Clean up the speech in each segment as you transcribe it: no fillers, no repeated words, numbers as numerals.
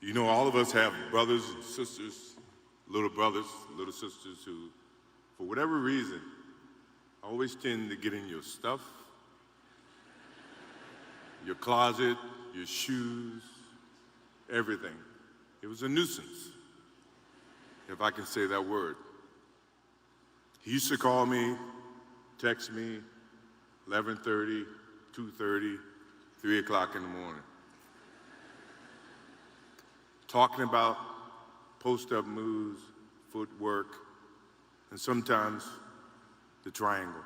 You know, all of us have brothers and sisters, little brothers, little sisters who, for whatever reason, always tend to get in your stuff, your closet, your shoes, everything. It was a nuisance, if I can say that word. He used to call me, text me, 11:30, 2:30, 3 o'clock in the morning, talking about post-up moves, footwork, and sometimes the triangle.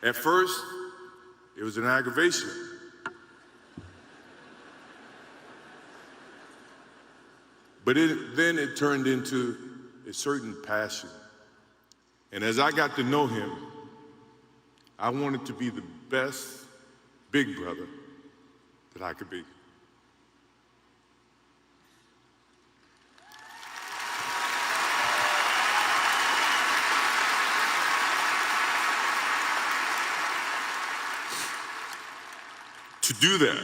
At first, it was an aggravation. But then it turned into a certain passion. And as I got to know him, I wanted to be the best big brother that I could be. To do that,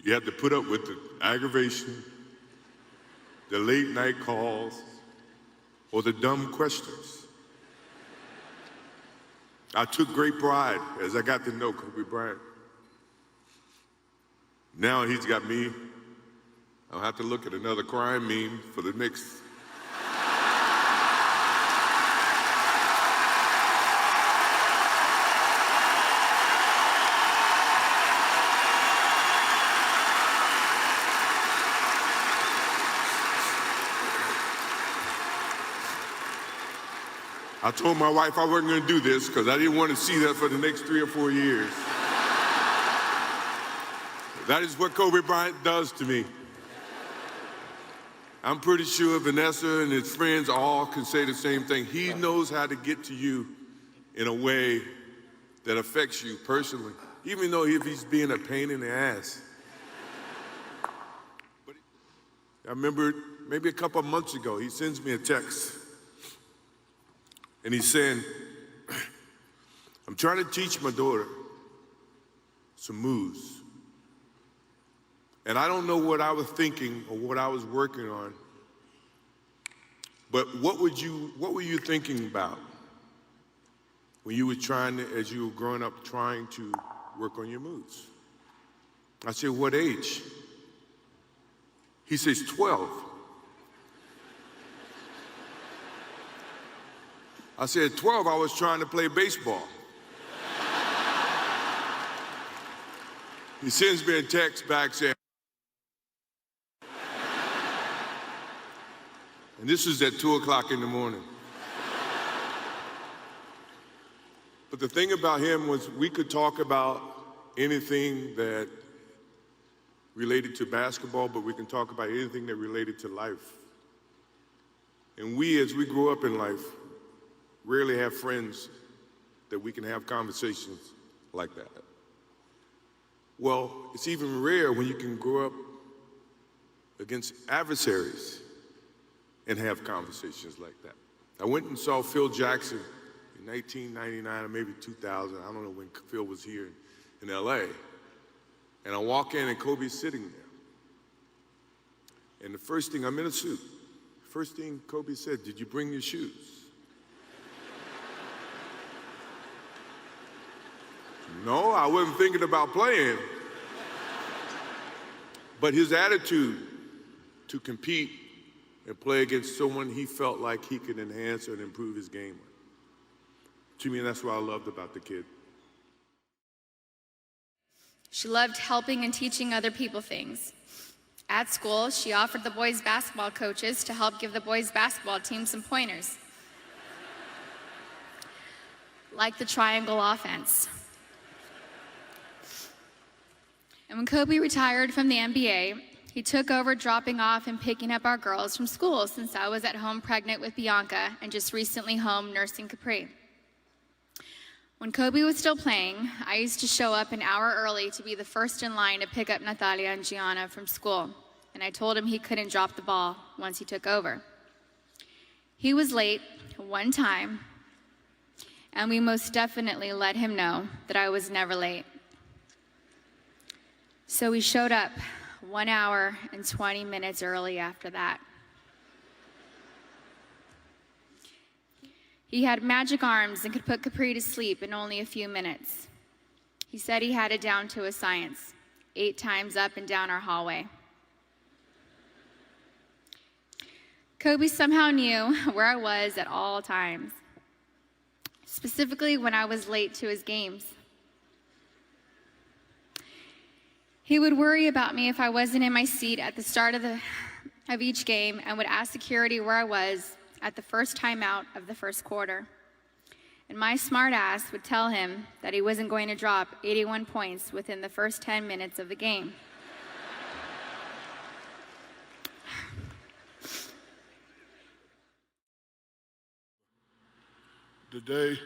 you have to put up with the aggravation, the late night calls, or the dumb questions. I took great pride as I got to know Kobe Bryant. Now he's got me. I'll have to look at another crime meme for the next. I told my wife I wasn't going to do this because I didn't want to see that for the next 3 or 4 years. That is what Kobe Bryant does to me. I'm pretty sure Vanessa and his friends all can say the same thing. He knows how to get to you in a way that affects you personally, even though if he's being a pain in the ass. But I remember maybe a couple of months ago, he sends me a text. And he's saying, I'm trying to teach my daughter some moves. And I don't know what I was thinking or what I was working on, but what were you thinking about when you were trying to, as you were growing up, trying to work on your moves? I said, what age? He says, 12. I said, 12, I was trying to play baseball. He sends me a text back saying, and this is at 2 o'clock in the morning. But the thing about him was we could talk about anything that related to basketball, but we can talk about anything that related to life. And we, as we grow up in life, rarely have friends that we can have conversations like that. Well, it's even rare when you can grow up against adversaries and have conversations like that. I went and saw Phil Jackson in 1999 or maybe 2000. I don't know when Phil was here in LA. And I walk in and Kobe's sitting there. And the first thing, I'm in a suit. First thing Kobe said, did you bring your shoes? No, I wasn't thinking about playing. But his attitude to compete and play against someone he felt like he could enhance and improve his game with. To me, that's what I loved about the kid. She loved helping and teaching other people things. At school, she offered the boys' basketball coaches to help give the boys' basketball team some pointers. Like the triangle offense. And when Kobe retired from the NBA, he took over dropping off and picking up our girls from school since I was at home pregnant with Bianca and just recently home nursing Capri. When Kobe was still playing, I used to show up an hour early to be the first in line to pick up Natalia and Gianna from school, and I told him he couldn't drop the ball once he took over. He was late one time, and we most definitely let him know that I was never late. So we showed up 1 hour and 20 minutes early after that. He had magic arms and could put Capri to sleep in only a few minutes. He said he had it down to a science, 8 times up and down our hallway. Kobe somehow knew where I was at all times, specifically when I was late to his games. He would worry about me if I wasn't in my seat at the start of each game and would ask security where I was at the first timeout of the first quarter. And my smart ass would tell him that he wasn't going to drop 81 points within the first 10 minutes of the game. The day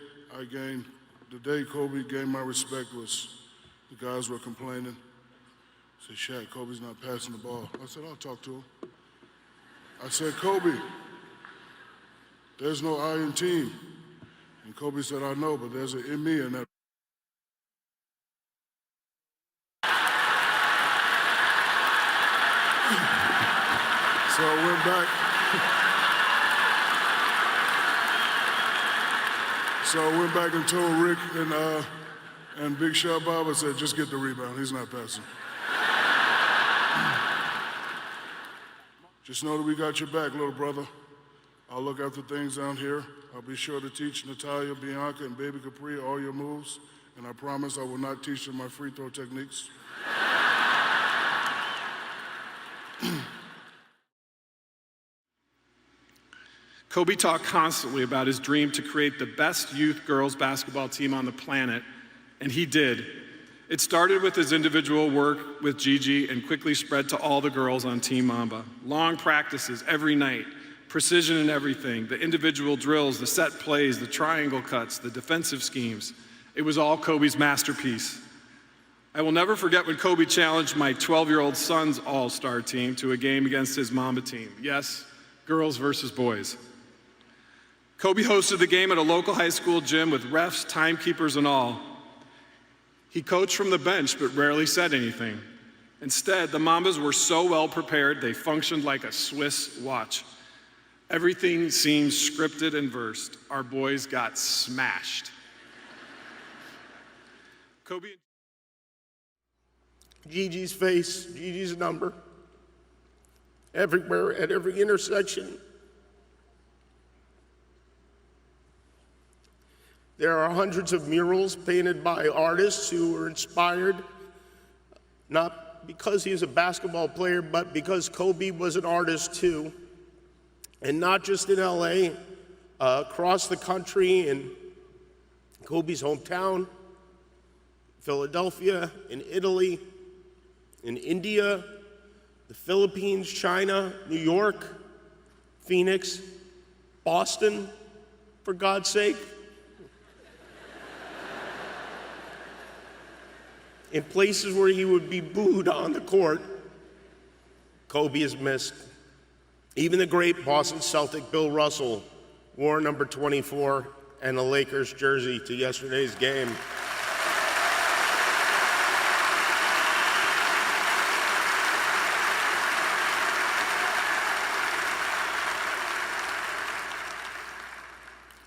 Kobe gained my respect was the guys were complaining. Said, Shaq, Kobe's not passing the ball. I said, I'll talk to him. I said, Kobe, there's no I in team. And Kobe said, I know, but there's an in me in that. So I went back. So I went back and told Rick and Big Shot Bob, I said, just get the rebound. He's not passing. Just know that we got your back, little brother. I'll look after things down here. I'll be sure to teach Natalia, Bianca, and Baby Capri all your moves, and I promise I will not teach them my free throw techniques. Kobe talked constantly about his dream to create the best youth girls basketball team on the planet, and he did. It started with his individual work with Gigi and quickly spread to all the girls on Team Mamba. Long practices every night, precision in everything, the individual drills, the set plays, the triangle cuts, the defensive schemes. It was all Kobe's masterpiece. I will never forget when Kobe challenged my 12-year-old son's all-star team to a game against his Mamba team. Yes, girls versus boys. Kobe hosted the game at a local high school gym with refs, timekeepers, and all. He coached from the bench, but rarely said anything. Instead, the Mambas were so well prepared, they functioned like a Swiss watch. Everything seemed scripted and versed. Our boys got smashed. Kobe. Gigi's face, Gigi's number. Everywhere, at every intersection. There are hundreds of murals painted by artists who were inspired, not because he was a basketball player, but because Kobe was an artist too. And not just in LA, across the country, in Kobe's hometown, Philadelphia, in Italy, in India, the Philippines, China, New York, Phoenix, Boston, for God's sake. In places where he would be booed on the court, Kobe is missed. Even the great Boston Celtic Bill Russell wore number 24 and a Lakers jersey to yesterday's game.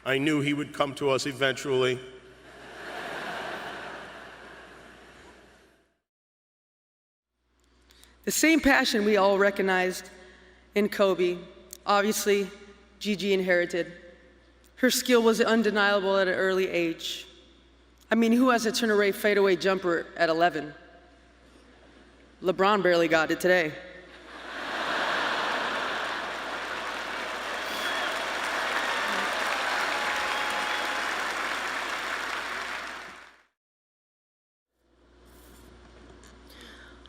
I knew he would come to us eventually. The same passion we all recognized in Kobe, obviously, Gigi inherited. Her skill was undeniable at an early age. I mean, who has a turn-away fadeaway jumper at 11? LeBron barely got it today.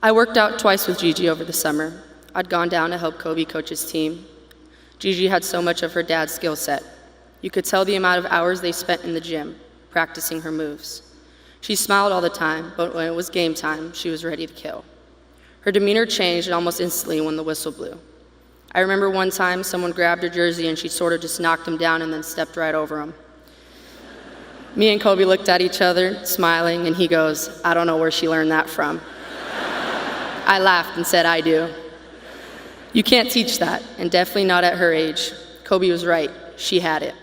I worked out twice with Gigi over the summer. I'd gone down to help Kobe coach his team. Gigi had so much of her dad's skill set. You could tell the amount of hours they spent in the gym, practicing her moves. She smiled all the time, but when it was game time, she was ready to kill. Her demeanor changed almost instantly when the whistle blew. I remember one time someone grabbed her jersey and she sort of just knocked him down and then stepped right over him. Me and Kobe looked at each other, smiling, and he goes, "I don't know where she learned that from." I laughed and said, I do. You can't teach that, and definitely not at her age. Kobe was right. She had it.